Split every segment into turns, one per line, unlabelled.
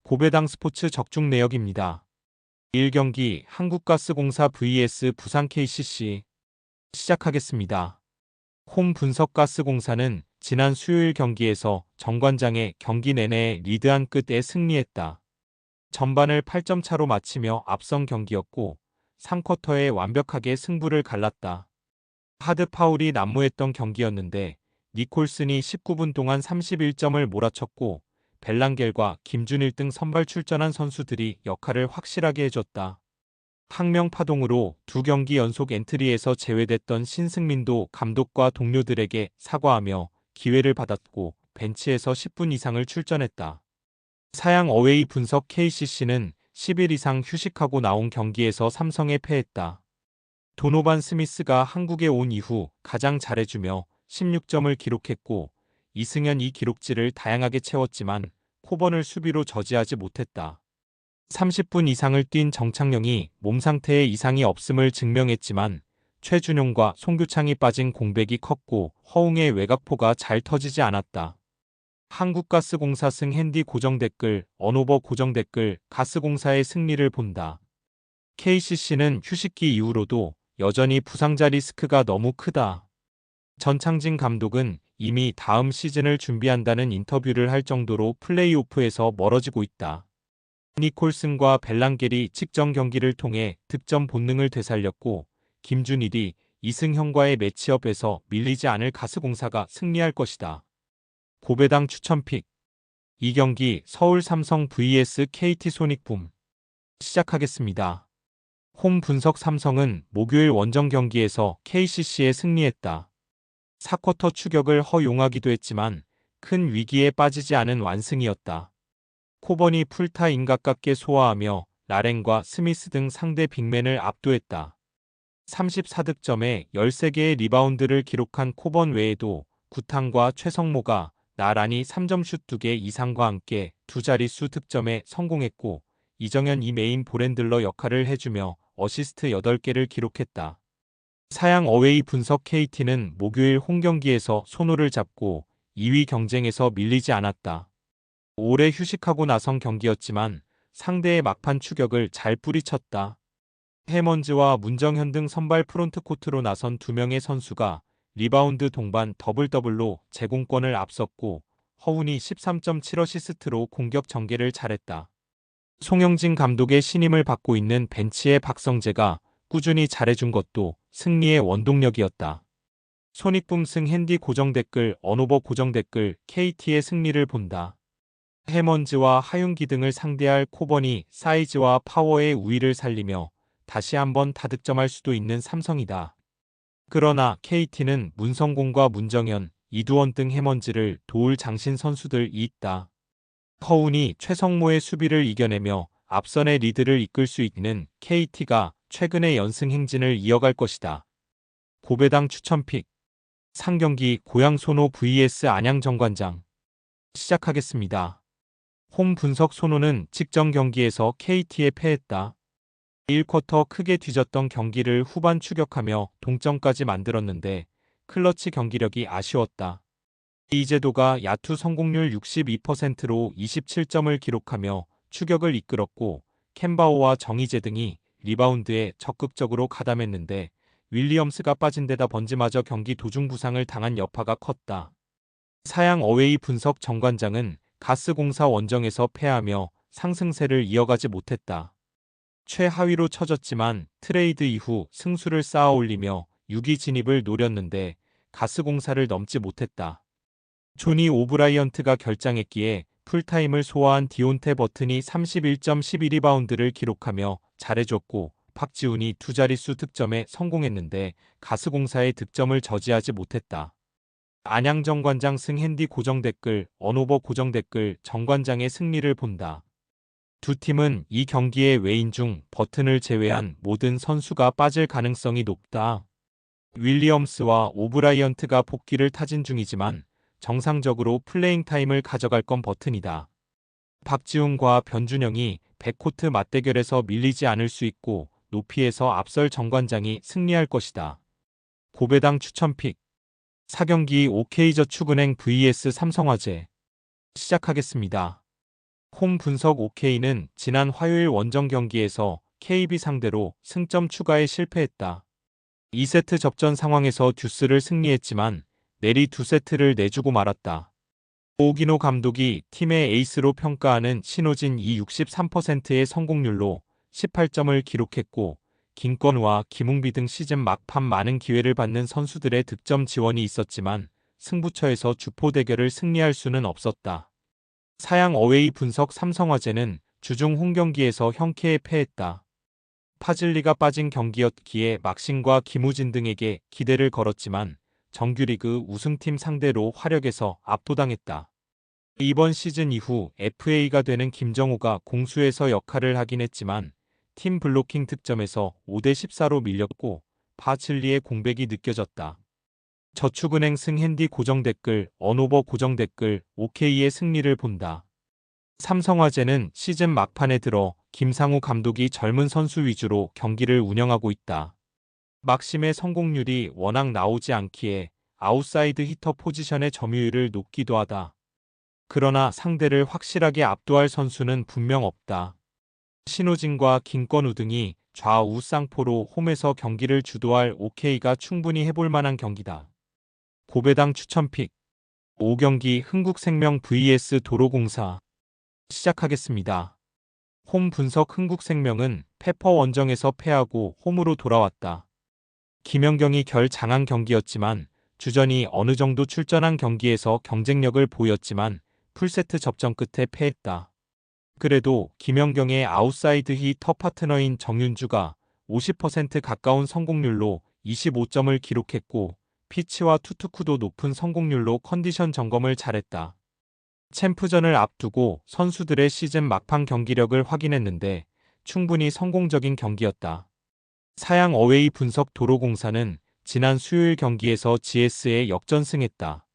고배당 스포츠 적중 내역입니다. 1경기 한국가스공사 vs 부산 KCC 시작하겠습니다. 홍분석가스공사는 지난 수요일 경기에서 정관장의 경기 내내 리드한 끝에 승리했다. 전반을 8점 차로 마치며 앞선 경기였고 3쿼터에 완벽하게 승부를 갈랐다. 하드 파울이 난무했던 경기였는데 니콜슨이 19분 동안 31점을 몰아쳤고 벨랑겔과 김준일 등 선발 출전한 선수들이 역할을 확실하게 해줬다. 항명파동으로 두 경기 연속 엔트리에서 제외됐던 신승민도 감독과 동료들에게 사과하며 기회를 받았고 벤치에서 10분 이상을 출전했다. 사양 어웨이 분석 KCC는 10일 이상 휴식하고 나온 경기에서 삼성에 패했다. 도노반 스미스가 한국에 온 이후 가장 잘해주며 16점을 기록했고 이승현 이 기록지를 다양하게 채웠지만 코번을 수비로 저지하지 못했다. 30분 이상을 뛴 정창영이 몸 상태에 이상이 없음을 증명했지만 최준용과 송규창이 빠진 공백이 컸고 허웅의 외곽포가 잘 터지지 않았다. 한국가스공사 승 핸디 고정 댓글, 언오버 고정 댓글, 가스공사의 승리를 본다. KCC는 휴식기 이후로도 여전히 부상자 리스크가 너무 크다. 전창진 감독은 이미 다음 시즌을 준비한다는 인터뷰를 할 정도로 플레이오프에서 멀어지고 있다. 니콜슨과 벨랑겔이 직전 경기를 통해 득점 본능을 되살렸고 김준일이 이승현과의 매치업에서 밀리지 않을 가스공사가 승리할 것이다. 고배당 추천픽 2경기 서울 삼성 vs KT 소닉붐 시작하겠습니다. 홈 분석 삼성은 목요일 원정 경기에서 KCC에 승리했다. 4쿼터 추격을 허용하기도 했지만 큰 위기에 빠지지 않은 완승이었다. 코번이 풀타임 가깝게 소화하며 라렌과 스미스 등 상대 빅맨을 압도했다. 34득점에 13개의 리바운드를 기록한 코번 외에도 구탄과 최성모가 나란히 3점슛 2개 이상과 함께 두 자릿수 득점에 성공했고 이정현 이 메인 볼핸들러 역할을 해주며 어시스트 8개를 기록했다. 사양 어웨이 분석 KT는 목요일 홈경기에서 손호를 잡고 2위 경쟁에서 밀리지 않았다. 오래 휴식하고 나선 경기였지만 상대의 막판 추격을 잘 뿌리쳤다. 해먼즈와 문정현 등 선발 프론트코트로 나선 두 명의 선수가 리바운드 동반 더블더블로 제공권을 앞섰고 허훈이 13.7어시스트로 공격 전개를 잘했다. 송영진 감독의 신임을 받고 있는 벤치의 박성재가 꾸준히 잘해준 것도 승리의 원동력이었다. 소닉붐 승 핸디 고정 댓글, 언오버 고정 댓글, KT의 승리를 본다. 해먼즈와 하윤기 등을 상대할 코번이 사이즈와 파워의 우위를 살리며 다시 한번 다득점할 수도 있는 삼성이다. 그러나 KT는 문성곤과 문정현, 이두원 등 해먼즈를 도울 장신 선수들이 있다. 허훈이 최성모의 수비를 이겨내며 앞선의 리드를 이끌 수 있는 KT가 최근의 연승 행진을 이어갈 것이다. 고배당 추천픽 상경기 고양 손호 vs 안양 정관장 시작하겠습니다. 홈 분석 손호는 직전 경기에서 KT에 패했다. 1쿼터 크게 뒤졌던 경기를 후반 추격하며 동점까지 만들었는데 클러치 경기력이 아쉬웠다. 이재도가 야투 성공률 62%로 27점을 기록하며 추격을 이끌었고 캔바오와 정희재 등이 리바운드에 적극적으로 가담했는데 윌리엄스가 빠진 데다 번지마저 경기 도중 부상을 당한 여파가 컸다. 사양 어웨이 분석 정관장은 가스공사 원정에서 패하며 상승세를 이어가지 못했다. 최하위로 쳐졌지만 트레이드 이후 승수를 쌓아 올리며 6위 진입을 노렸는데 가스공사를 넘지 못했다. 조니 오브라이언트가 결장했기에 풀타임을 소화한 디온테 버튼이 31.12리바운드를 기록하며 잘해줬고 박지훈이 두 자릿수 득점에 성공했는데 가스공사의 득점을 저지하지 못했다. 안양 정관장 승 핸디 고정 댓글, 언오버 고정 댓글, 정관장의 승리를 본다. 두 팀은 이 경기의 외인 중 버튼을 제외한 모든 선수가 빠질 가능성이 높다. 윌리엄스와 오브라이언트가 복귀를 타진 중이지만 정상적으로 플레잉 타임을 가져갈 건 버튼이다. 박지훈과 변준영이 백코트 맞대결에서 밀리지 않을 수 있고 높이에서 앞설 정관장이 승리할 것이다. 고배당 추천픽 4경기 OK저축은행 vs 삼성화재 시작하겠습니다. 홈 분석 OK는 지난 화요일 원정 경기에서 KB 상대로 승점 추가에 실패했다. 2세트 접전 상황에서 듀스를 승리했지만 내리 2세트를 내주고 말았다. 오기노 감독이 팀의 에이스로 평가하는 신호진 이 63%의 성공률로 18점을 기록했고 김건우와 김웅비 등 시즌 막판 많은 기회를 받는 선수들의 득점 지원이 있었지만 승부처에서 주포 대결을 승리할 수는 없었다. 사양 어웨이 분석 삼성화재는 주중 홈경기에서 형쾌에 패했다. 파즐리가 빠진 경기였기에 막신과 김우진 등에게 기대를 걸었지만 정규리그 우승팀 상대로 화력에서 압도당했다. 이번 시즌 이후 FA가 되는 김정우가 공수에서 역할을 하긴 했지만 팀 블로킹 득점에서 5대14로 밀렸고 파즐리의 공백이 느껴졌다. 저축은행 승핸디 고정 댓글, 언오버 고정 댓글, OK의 승리를 본다. 삼성화재는 시즌 막판에 들어 김상우 감독이 젊은 선수 위주로 경기를 운영하고 있다. 막심의 성공률이 워낙 나오지 않기에 아웃사이드 히터 포지션의 점유율을 높기도 하다. 그러나 상대를 확실하게 압도할 선수는 분명 없다. 신호진과 김건우 등이 좌우 쌍포로 홈에서 경기를 주도할 OK가 충분히 해볼 만한 경기다. 고배당 추천픽 5경기 흥국생명 vs 도로공사 시작하겠습니다. 홈 분석 흥국생명은 페퍼 원정에서 패하고 홈으로 돌아왔다. 김연경이 결장한 경기였지만 주전이 어느 정도 출전한 경기에서 경쟁력을 보였지만 풀세트 접전 끝에 패했다. 그래도 김연경의 아웃사이드 히터 파트너인 정윤주가 50% 가까운 성공률로 25점을 기록했고 피치와 투투쿠도 높은 성공률로 컨디션 점검을 잘했다. 챔프전을 앞두고 선수들의 시즌 막판 경기력을 확인했는데 충분히 성공적인 경기였다. 사양 어웨이 분석 도로공사는 지난 수요일 경기에서 GS에 역전승했다.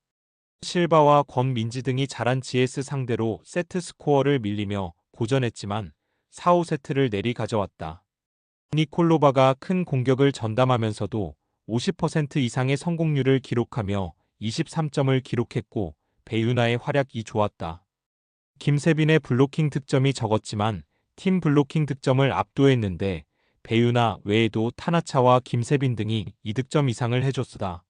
실바와 권민지 등이 잘한 GS 상대로 세트 스코어를 밀리며 고전했지만 4, 5세트를 내리 가져왔다. 니콜로바가 큰 공격을 전담하면서도 50% 이상의 성공률을 기록하며 23점을 기록했고 배유나의 활약이 좋았다. 김세빈의 블로킹 득점이 적었지만 팀 블로킹 득점을 압도했는데 배유나 외에도 타나차와 김세빈 등이 2득점 이상을 해줬다.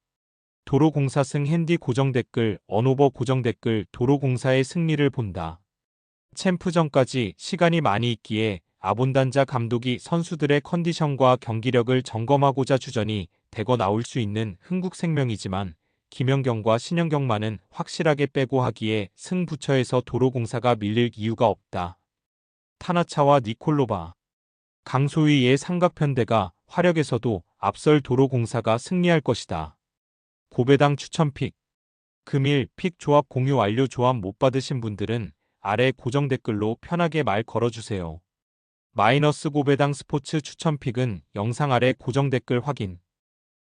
도로공사 승핸디 고정 댓글, 언오버 고정 댓글, 도로공사의 승리를 본다. 챔프전까지 시간이 많이 있기에 아본단자 감독이 선수들의 컨디션과 경기력을 점검하고자 주전이 대거 나올 수 있는 흥국생명이지만 김연경과 신연경만은 확실하게 빼고 하기에 승부처에서 도로공사가 밀릴 이유가 없다. 타나차와 니콜로바, 강소희의 삼각편대가 화력에서도 앞설 도로공사가 승리할 것이다. 고배당 추천픽 금일 픽 조합 공유 완료. 조합 못 받으신 분들은 아래 고정 댓글로 편하게 말 걸어주세요. 마이너스 고배당 스포츠 추천픽은 영상 아래 고정 댓글 확인.